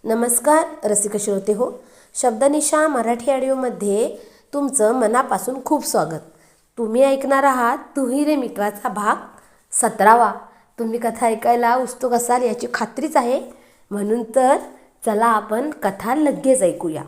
नमस्कार रसिक श्रोते हो. शब्दनिशा मराठी ऑडिओमध्ये तुमचं मनापासून खूप स्वागत. तुम्ही ऐकणार आहात तुही रे मित्राचा भाग 17वा. तुम्ही कथा ऐकायला उत्सुक असाल याची खात्रीच आहे. म्हणून तर चला आपण कथा लगेच ऐकूया.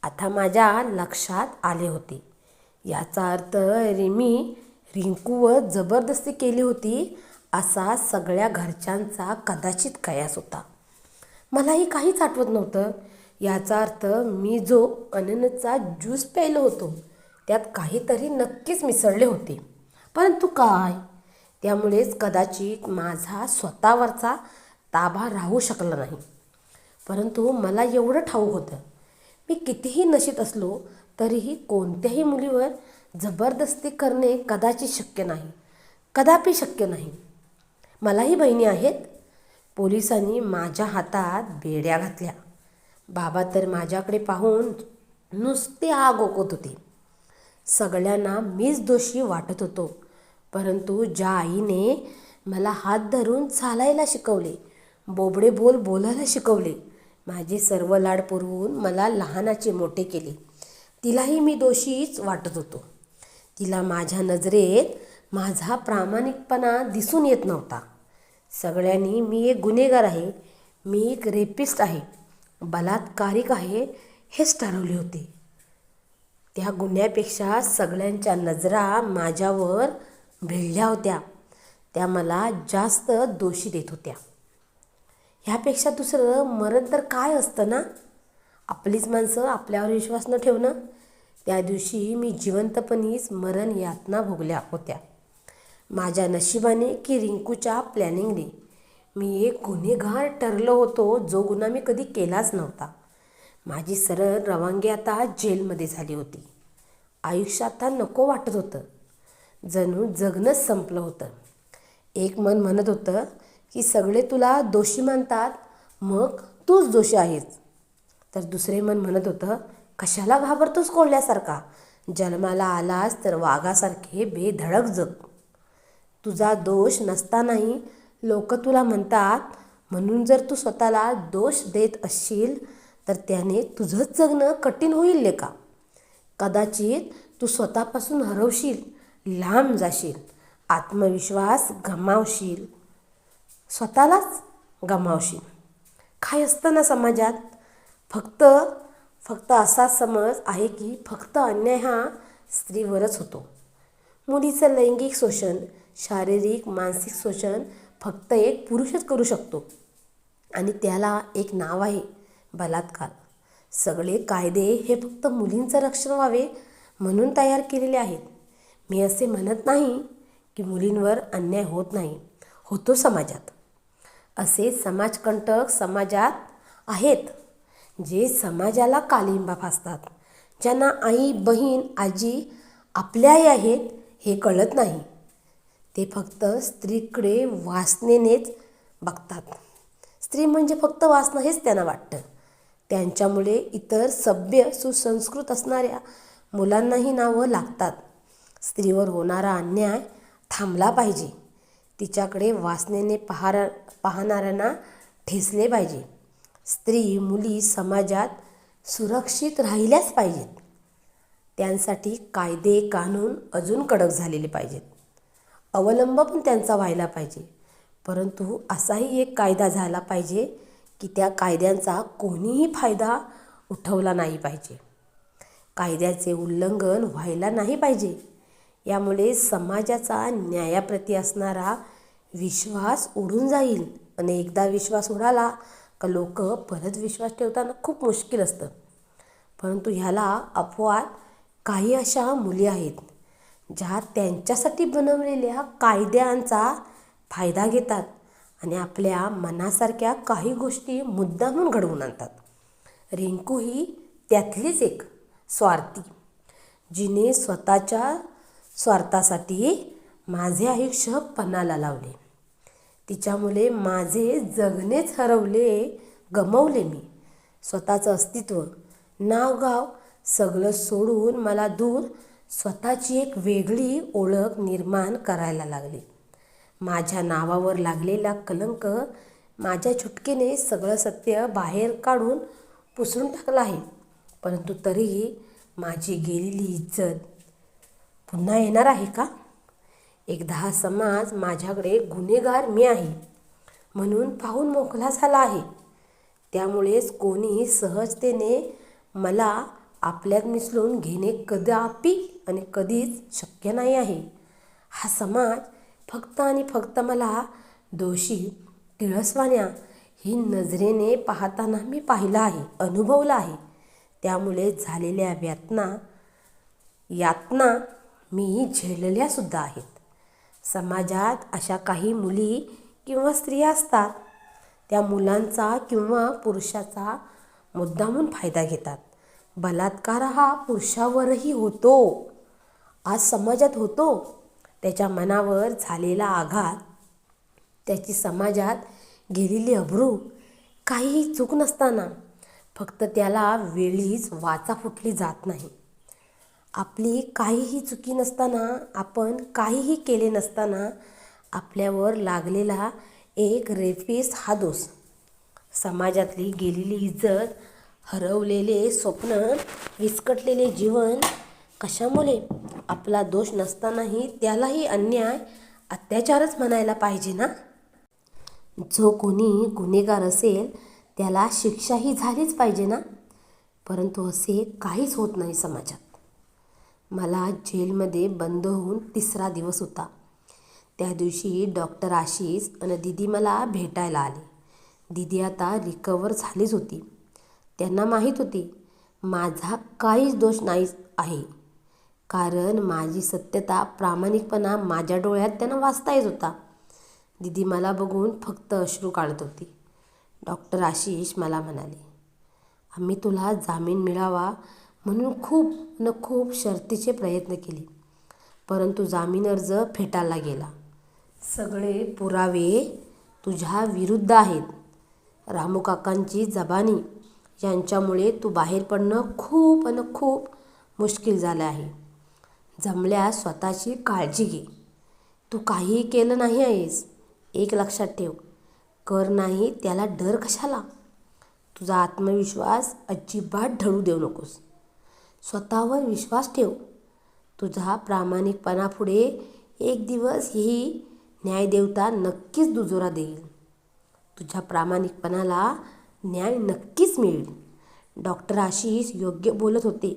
आता माझ्या लक्षात आले होते. याचा अर्थ रिमी रिंकूवर जबरदस्ती केली होती असा सगळ्या घरच्यांचा कदाचित कयास होता. मलाही काहीच आठवत नव्हतं. याचा अर्थ मी जो अननचा ज्यूस प्यायलो होतो त्यात काहीतरी नक्कीच मिसळले होते. परंतु काय? त्यामुळेच कदाचित माझा स्वतःवरचा ताबा राहू शकला नाही. परंतु मला एवढं ठाऊक होतं, मी कितीही नशीब असलो तरीही कोणत्याही मुलीवर जबरदस्ती करणे कदाचित शक्य नाही, कदापि शक्य नाही. मलाही बहिणी आहेत. पोलिसांनी माझ्या हातात बेड्या घातल्या. बाबा तर माझ्याकडे पाहून नुसते आग ओकत होते. सगळ्यांना मीच दोषी वाटत होतो. परंतु ज्या आईने मला हात धरून चालायला शिकवले, बोबडे बोल बोलायला शिकवले, माझे सर्व लाड पुरवून मला लहानाचे मोठे केले, तिलाही मी दोषीच वाटत होतो. तिला माझ्या नजरेत माझा प्रामाणिकपणा दिसून येत नव्हता. सगळ्यांनी मी एक गुन्हेगार आहे, मी एक रेपिस्ट आहे, बलात्कारिक आहे हेच ठरवले होते. त्या गुन्ह्यापेक्षा सगळ्यांच्या नजरा माझ्यावर भिडल्या होत्या. त्या मला जास्त दोषी देत होत्या. ह्यापेक्षा दुसरं मरण तर काय असतं ना. आपलीच माणसं आपल्यावर विश्वास न ठेवणं. त्या दिवशी मी जिवंतपणीच मरण यातना भोगल्या होत्या. माझ्या नशिबाने की रिंकूच्या प्लॅनिंगने मी एक गुन्हेगार ठरलो होतो, जो गुन्हा मी कधी केलाच नव्हता. माझी सरळ रवानगी आता जेलमध्ये झाली होती. आयुष्य आता नको वाटत होतं. जणू जगणंच संपलं होतं. एक मन म्हणत होतं की सगळे तुला दोषी मानतात, मग तूच दोषी आहेस. तर दुसरे मन म्हणत होतं, कशाला घाबरतोस कोल्ह्यासारखा, जन्माला आलास तर वाघासारखे बेधडक जग. तुझा दोष नसतानाही लोक तुला म्हणतात, म्हणून जर तू स्वतःला दोष देत असशील तर त्याने तुझंच जगणं कठीण होईल लेका. कदाचित तू स्वतःपासून हरवशील, लांब जाशील, आत्मविश्वास गमावशील, स्वतःलाच गमावशील. काय असतं ना समाजात, फक्त असा समज आहे की फक्त अन्याय हा स्त्रीवरच होतो. मुलीचं लैंगिक शोषण, शारीरिक मानसिक शोषण फक्त एक पुरुषच करू शकतो आणि त्याला एक नाव आहे, बलात्कार. सगळे कायदे हे फक्त मुलींचं रक्षण व्हावे म्हणून तयार केलेले आहेत. मी असे म्हणत नाही की मुलींवर अन्याय होत नाही, होतो समाजात. असे समाजकंटक समाजात आहेत जे समाजाला कालिंबा फासतात, ज्यांना आई बहीण आजी आपल्या आई आहेत हे कळत नाही. ते फक्त स्त्रीकडे वासनेनेच बघतात. स्त्री म्हणजे फक्त वासना हेच त्यांना वाटतं. त्यांच्यामुळे इतर सभ्य सुसंस्कृत असणाऱ्या मुलांनाही नावं लागतात. स्त्रीवर होणारा अन्याय थांबला पाहिजे. तिच्याकडे वासनेने पाहणाऱ्यांना ठेचले पाहिजे. स्त्री मुली समाजात सुरक्षित राहिल्याच पाहिजेत. त्यांसाठी कायदे कानून अजून कडक झालेले पाहिजेत. अवलंब पण त्यांचा व्हायला पाहिजे. परंतु असाही एक कायदा झाला पाहिजे की त्या कायद्यांचा कोणीही फायदा उठवला नाही पाहिजे. कायद्याचे उल्लंघन व्हायला नाही पाहिजे. यामुळे समाजाचा न्यायाप्रती असणारा विश्वास उडून जाईल. आणि एकदा विश्वास उडाला का लोक परत विश्वास ठेवताना खूप मुश्किल असतं. परंतु ह्याला अपवाद काही अशा मुली आहेत ज्या त्यांच्यासाठी बनवलेल्या कायद्यांचा फायदा घेतात आणि आपल्या मनासारख्या काही गोष्टी मुद्दामून घडवून आणतात. रिंकू ही त्यातलीच एक स्वार्थी, जिने स्वतःच्या स्वार्थासाठी माझे आयुष्य पणाला लावले. तिच्यामुळे माझे जगणेच गमावले मी. स्वतःचं अस्तित्व, नावगाव सगळं सोडून मला दूर स्वतःची एक वेगळी ओळख निर्माण करायला लागली. माझ्या नावावर लागलेला कलंक माझ्या चुटकीने सगळं सत्य बाहेर काढून पुसून टाकलं आहे. परंतु तरीही माझी गेलेली इज्जत पुन्हा येणार आहे का? एकदा हा समाज माझ्याकडे गुन्हेगार मी आहे म्हणून पाहून मोकळा झाला आहे. त्यामुळेच कोणी सहजतेने मला आपल्यात मिसळून घेणे कदापि आणि कधीच शक्य नाही आहे. हा समाज फक्त आणि फक्त मला दोषी टिळसवाण्या ही नजरेने पाहताना मी पाहिलं आहे, अनुभवलं आहे. त्यामुळे झालेल्या यातना मी झेलल्यासुद्धा आहेत. समाजात अशा काही मुली किंवा स्त्रिया असतात, त्या मुलांचा किंवा पुरुषाचा मुद्दामून फायदा घेतात. बलात्कार हा पुरुषावरही होतो, आज समाजात होतो. त्याच्या मनावर झालेला आघात, त्याची समाजात गेलेली अब्रू, काहीही चूक नसताना फक्त त्याला वेळीच वाचा फुटली जात नाही. आपली काहीही चुकी नसताना, आपण काहीही केले नसताना आपल्यावर लागलेला एक रेपिस्ट हा दोष. समाजातली गेलेली इज्जत, हरवलेले स्वप्न, विस्कटलेले जीवन कशामुळे? आपला दोष नसतानाही त्यालाही अन्याय, अत्याचारच म्हणायला पाहिजे ना? जो कोणी गुन्हेगार असेल त्याला शिक्षाही झालीच पाहिजे ना? परंतु असे काहीच होत नाही समाजात. मला जेलमध्ये बंद होऊन 3रा दिवस होता. त्या दिवशी डॉक्टर आशिष आणि दीदी मला भेटायला आले. दीदी आता रिकवर झालीच होती. त्यांना माहीत होती माझा काहीच दोष नाही आहे, कारण माझी सत्यता, प्रामाणिकपणा माझ्या डोळ्यात त्यांना वाचता येत होता. दीदी मला बघून फक्त अश्रू काढत होती. डॉक्टर आशिष मला म्हणाले, आम्ही तुला जामीन मिळावा म्हणून खूप शर्तीचे प्रयत्न केले, परंतु जामीन अर्ज फेटाळला गेला. सगळे पुरावे तुझ्या विरुद्ध आहेत. रामू काकांची जबानी यांच्यामुळे तू बाहेर पडणं खूप मुश्किल झालं आहे. जमल्यास स्वतःची काळजी घे. तू काहीही केलं नाही आहेस, एक लक्षात ठेव. कर नाही त्याला डर कशाला? तुझा आत्मविश्वास अजिबात ढळू देऊ नकोस. स्वतःवर विश्वास ठेव. तुझा प्रामाणिकपणापुढे एक दिवस ही न्यायदेवता नक्कीच दुजोरा देईल. तुझ्या प्रामाणिकपणाला न्याय नक्कीच मिळेल. डॉक्टर आशिष योग्य बोलत होते.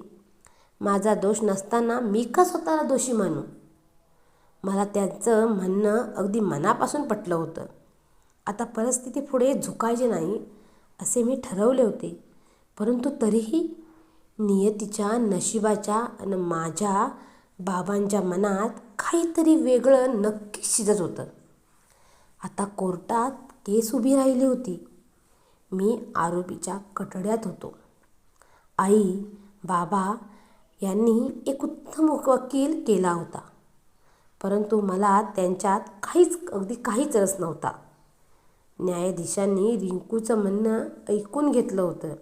माझा दोष नसताना मी का स्वतःला दोषी मानू? मला त्यांचं म्हणणं अगदी मनापासून पटलं होतं. आता परिस्थिती पुढे झुकायचे नाही असे मी ठरवले होते. परंतु तरीही नियतीच्या, नशिबाच्या आणि माझ्या बाबांच्या मनात काहीतरी वेगळं नक्कीच शिजत होतं. आता कोर्टात केस उभी राहिली होती. मी आरोपीच्या कटड्यात होतो. आई, बाबा यांनी एक उत्तम वकील केला होता, परंतु मला त्यांच्यात अगदी काहीच रस नव्हता. न्यायाधीशांनी रिंकूचं म्हणणं ऐकून घेतलं होतं.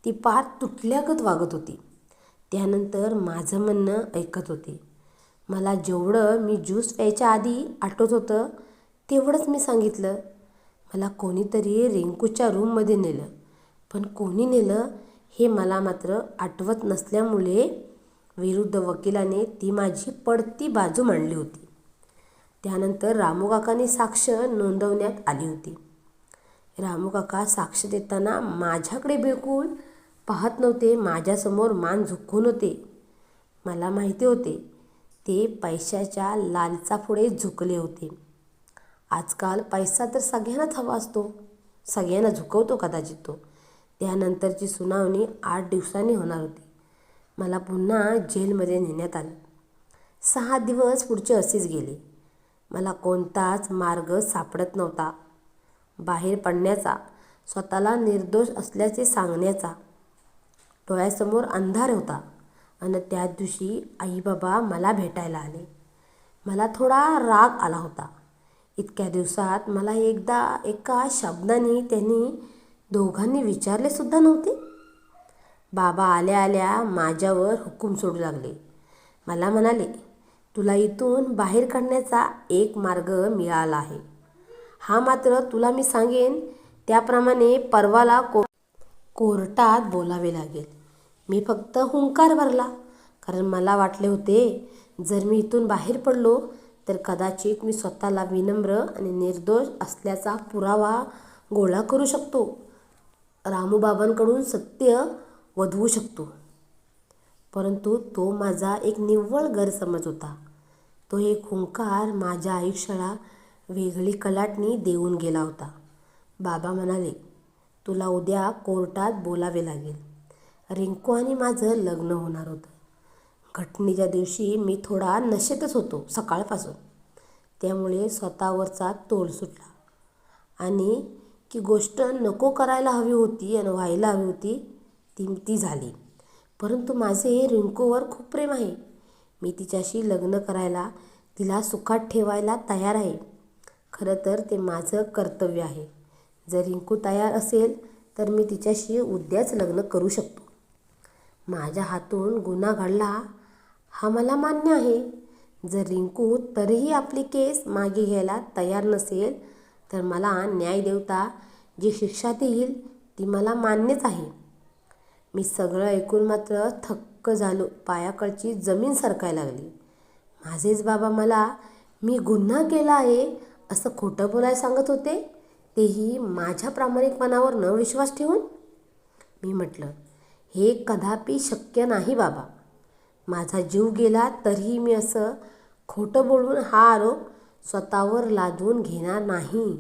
ती पार तुटल्यागत वागत होती. त्यानंतर माझं म्हणणं ऐकत होते. मला जेवढं मी ज्यूस प्यायच्या आधी आठवत होतं तेवढंच मी सांगितलं. मला कोणीतरी रिंकूच्या रूममध्ये नेलं, पण कोणी नेलं हे मला मात्र आठवत नसल्यामुळे विरुद्ध वकिलाने ती माझी पडती बाजू मांडली होती. त्यानंतर रामू काकांनी साक्ष नोंदवण्यात आली होती. रामू काका साक्ष देताना माझ्याकडे बिलकुल पाहत नव्हते, माझ्यासमोर मान झुकवून होते. मला माहिती होते ते पैशाच्या लालचापुढे झुकले होते. आजकाल पैसा तर सगळ्यांनाच हवा असतो, सगळ्यांना झुकवतो कदाचित तो. त्यानंतरची सुनावणी 8 दिवसांनी होणार होती. मला पुन्हा जेलमध्ये नेण्यात आलं. 6 दिवस पुढचे असेच गेले. मला कोणताच मार्ग सापडत नव्हता बाहेर पडण्याचा, स्वतःला निर्दोष असल्याचे सांगण्याचा. डोळ्यासमोर अंधार होता. आणि त्याच दिवशी आई बाबा मला भेटायला आले. मला थोडा राग आला होता. इतक्या दिवसात मला एका शब्दाने त्यांनी दोघांनी विचारले सुद्धा नव्हते. बाबा आल्या आल्या माझ्यावर हुकूम सोडू लागले. मला म्हणाले, तुला इथून बाहेर काढण्याचा एक मार्ग मिळाला आहे. हा मात्र तुला मी सांगेन त्याप्रमाणे परवाला कोर्टात बोलावे लागेल. मी फक्त हुंकार भरला, कारण मला वाटले होते जर मी इथून बाहेर पडलो तर कदाचित मी स्वतःला विनम्र आणि निर्दोष असल्याचा पुरावा गोळा करू शकतो. रामूबाबांकडून सत्य वधवू शकतो. परंतु तो माझा एक निव्वळ गैरसमज होता. तो एक हुंकार माझ्या आयुष्याला वेगळी कलाटणी देऊन गेला होता. बाबा म्हणाले, तुला उद्या कोर्टात बोलावे लागेल. रिंकू आणि माझं लग्न होणार होतं. घटनेच्या दिवशी मी थोडा नशेतच होतो सकाळपासून. त्यामुळे स्वतःवरचा तोल सुटला आणि की गोष्ट नको करायला हवी होती आणि व्हायला हवी होती ती झाली. परंतु माझे रिंकूवर खूप प्रेम आहे. मी तिच्याशी लग्न करायला, तिला सुखात ठेवायला तयार आहे. खरं तर ते माझं कर्तव्य आहे. जर रिंकू तयार असेल तर मी तिच्याशी उद्याच लग्न करू शकतो. माझ्या हातून गुन्हा घडला हा मला मान्य आहे. जर रिंकू तरीही आपली केस मागे घ्यायला तयार नसेल तर मला न्यायदेवता जी शिक्षा देईल ती मला मान्यच आहे. मी सगळं ऐकून मात्र थक्क झालो. पायाकडची जमीन सरकायला लागली. माझेच बाबा मला मी गुन्हा केला आहे असं खोटं बोलायला सांगत होते, तेही माझ्या प्रामाणिकपणावर न विश्वास ठेवून. मी म्हटलं, हे कदापि शक्य नाही बाबा. माझा जीव गेला तरीही मी असं खोटं बोलून हा आरोप स्वतःवर लादून घेणार नाही.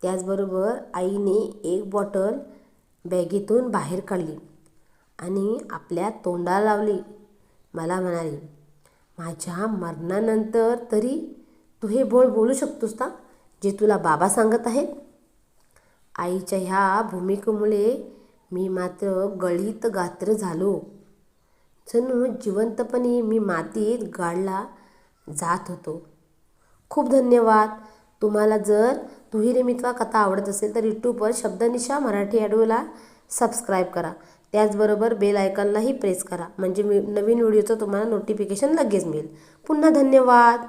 त्याचबरोबर आईने एक बॉटल बॅगेतून बाहेर काढली आणि आपल्या तोंडाला लावली. मला म्हणाली, माझ्या मरणानंतर तरी तू हे बोलू शकतोस ना जे तुला बाबा सांगत आहेत. आईच्या ह्या भूमिकेमुळे मी मात्र गळीत गात्र झालो. जणू जिवंतपणे मी मातीत गाडला जात होतो. खूप धन्यवाद. तुम्हाला जर तुही रे मित्वा कथा आवडत असेल तर यूट्यूबवर शब्दनिशा मराठी ऑडिओला सबस्क्राईब करा. त्याचबरोबर बेल आयकॉनलाही प्रेस करा, म्हणजे नवीन व्हिडिओचं तुम्हाला नोटिफिकेशन लगेच मिळेल. पुन्हा धन्यवाद.